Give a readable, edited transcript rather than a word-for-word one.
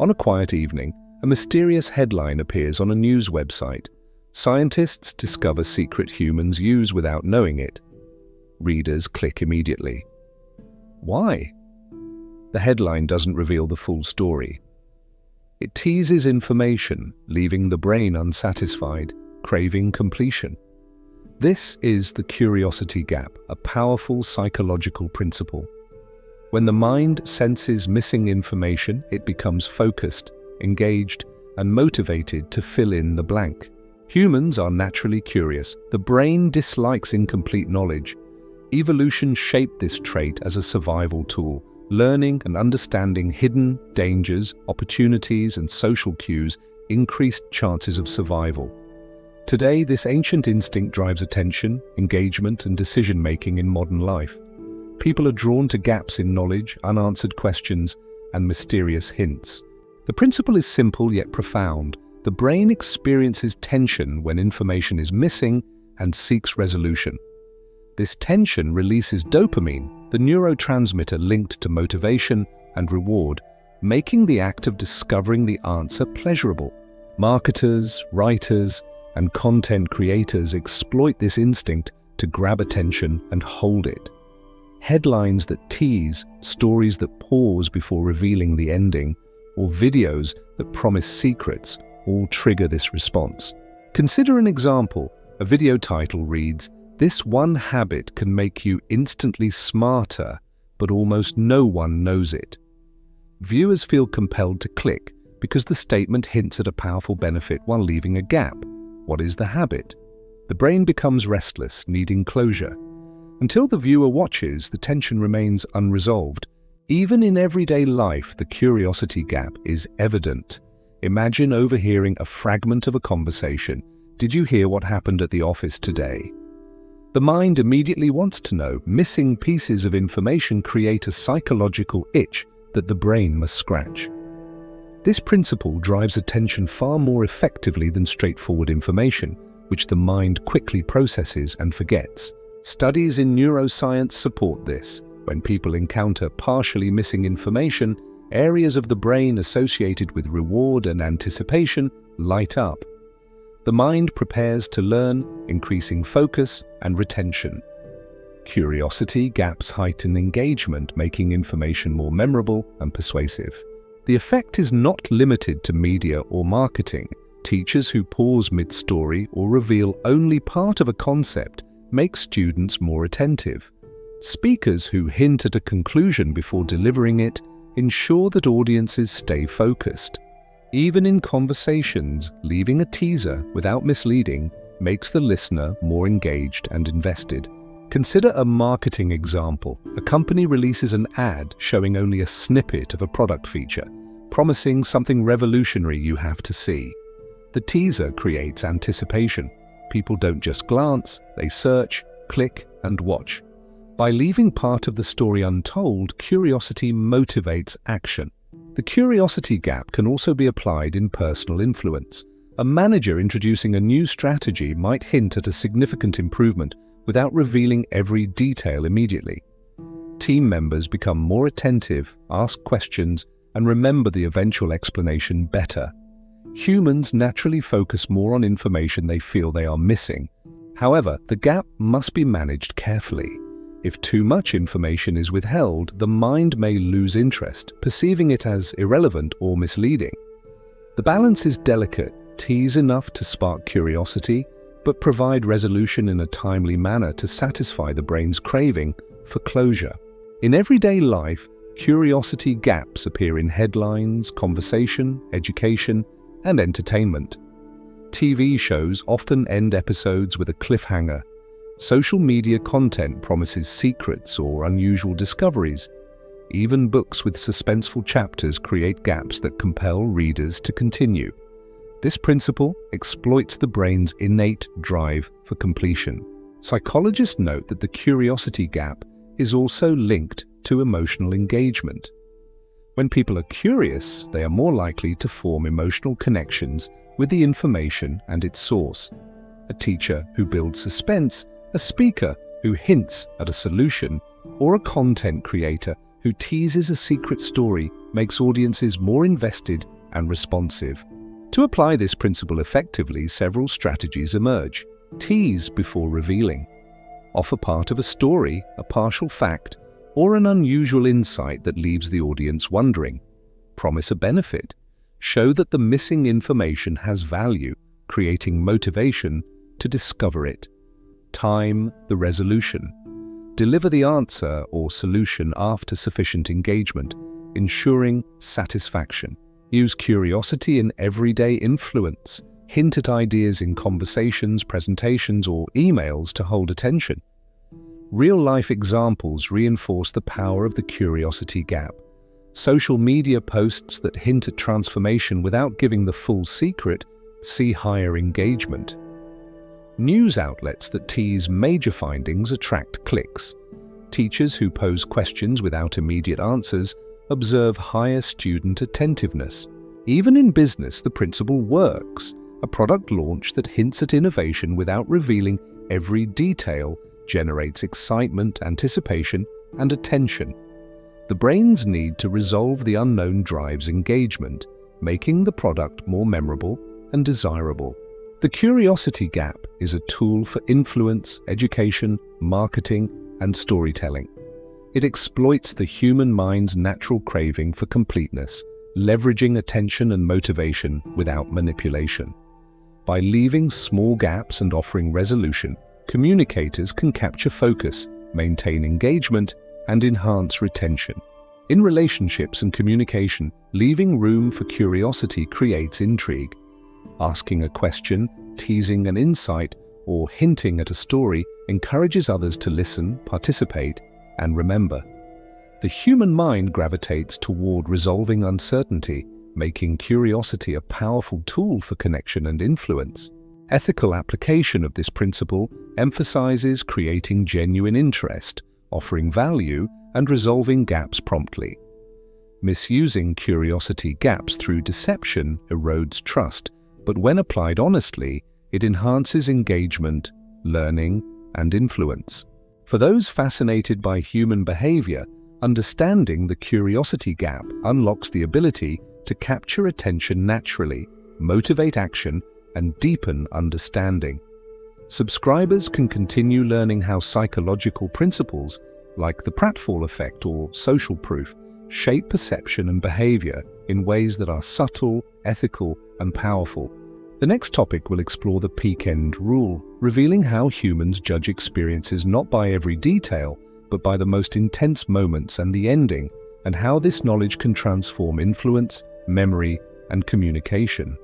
On a quiet evening, a mysterious headline appears on a news website. Scientists discover secret humans use without knowing it. Readers click immediately. Why? The headline doesn't reveal the full story. It teases information, leaving the brain unsatisfied, craving completion. This is the curiosity gap, a powerful psychological principle. When the mind senses missing information, it becomes focused, engaged, and motivated to fill in the blank. Humans are naturally curious. The brain dislikes incomplete knowledge. Evolution shaped this trait as a survival tool. Learning and understanding hidden dangers, opportunities, and social cues increased chances of survival. Today, this ancient instinct drives attention, engagement, and decision-making in modern life. People are drawn to gaps in knowledge, unanswered questions, and mysterious hints. The principle is simple yet profound. The brain experiences tension when information is missing and seeks resolution. This tension releases dopamine, the neurotransmitter linked to motivation and reward, making the act of discovering the answer pleasurable. Marketers, writers, and content creators exploit this instinct to grab attention and hold it. Headlines that tease, stories that pause before revealing the ending, or videos that promise secrets all trigger this response. Consider an example. A video title reads, "This one habit can make you instantly smarter, but almost no one knows it." Viewers feel compelled to click because the statement hints at a powerful benefit while leaving a gap. What is the habit? The brain becomes restless, needing closure. Until the viewer watches, the tension remains unresolved. Even in everyday life, the curiosity gap is evident. Imagine overhearing a fragment of a conversation. Did you hear what happened at the office today? The mind immediately wants to know. Missing pieces of information create a psychological itch that the brain must scratch. This principle drives attention far more effectively than straightforward information, which the mind quickly processes and forgets. Studies in neuroscience support this. When people encounter partially missing information, areas of the brain associated with reward and anticipation light up. The mind prepares to learn, increasing focus and retention. Curiosity gaps heighten engagement, making information more memorable and persuasive. The effect is not limited to media or marketing. Teachers who pause mid-story or reveal only part of a concept make students more attentive. Speakers who hint at a conclusion before delivering it ensure that audiences stay focused. Even in conversations, leaving a teaser without misleading makes the listener more engaged and invested. Consider a marketing example. A company releases an ad showing only a snippet of a product feature, promising something revolutionary you have to see. The teaser creates anticipation. People don't just glance, they search, click, and watch. By leaving part of the story untold, curiosity motivates action. The curiosity gap can also be applied in personal influence. A manager introducing a new strategy might hint at a significant improvement without revealing every detail immediately. Team members become more attentive, ask questions, and remember the eventual explanation better. Humans naturally focus more on information they feel they are missing. However, the gap must be managed carefully. If too much information is withheld, the mind may lose interest, perceiving it as irrelevant or misleading. The balance is delicate. Tease enough to spark curiosity, but provide resolution in a timely manner to satisfy the brain's craving for closure. In everyday life, curiosity gaps appear in headlines, conversation, education, and entertainment. TV shows often end episodes with a cliffhanger. Social media content promises secrets or unusual discoveries. Even books with suspenseful chapters create gaps that compel readers to continue. This principle exploits the brain's innate drive for completion. Psychologists note that the curiosity gap is also linked to emotional engagement. When people are curious, they are more likely to form emotional connections with the information and its source. A teacher who builds suspense, a speaker who hints at a solution, or a content creator who teases a secret story makes audiences more invested and responsive. To apply this principle effectively, several strategies emerge. Tease before revealing. Offer part of a story, a partial fact, or an unusual insight that leaves the audience wondering. Promise a benefit. Show that the missing information has value, creating motivation to discover it. Time the resolution. Deliver the answer or solution after sufficient engagement, ensuring satisfaction. Use curiosity in everyday influence. Hint at ideas in conversations, presentations, or emails to hold attention. Real-life examples reinforce the power of the curiosity gap. Social media posts that hint at transformation without giving the full secret see higher engagement. News outlets that tease major findings attract clicks. Teachers who pose questions without immediate answers observe higher student attentiveness. Even in business, the principle works. A product launch that hints at innovation without revealing every detail generates excitement, anticipation, and attention. The brain's need to resolve the unknown drives engagement, making the product more memorable and desirable. The curiosity gap is a tool for influence, education, marketing, and storytelling. It exploits the human mind's natural craving for completeness, leveraging attention and motivation without manipulation. By leaving small gaps and offering resolution, communicators can capture focus, maintain engagement, and enhance retention. In relationships and communication, leaving room for curiosity creates intrigue. Asking a question, teasing an insight, or hinting at a story encourages others to listen, participate, and remember. The human mind gravitates toward resolving uncertainty, making curiosity a powerful tool for connection and influence. Ethical application of this principle emphasizes creating genuine interest, offering value, and resolving gaps promptly. Misusing curiosity gaps through deception erodes trust, but when applied honestly, it enhances engagement, learning, and influence. For those fascinated by human behavior, understanding the curiosity gap unlocks the ability to capture attention naturally, motivate action, and deepen understanding. Subscribers can continue learning how psychological principles, like the pratfall effect or social proof, shape perception and behavior in ways that are subtle, ethical, and powerful. The next topic will explore the peak-end rule, revealing how humans judge experiences not by every detail, but by the most intense moments and the ending, and how this knowledge can transform influence, memory, and communication.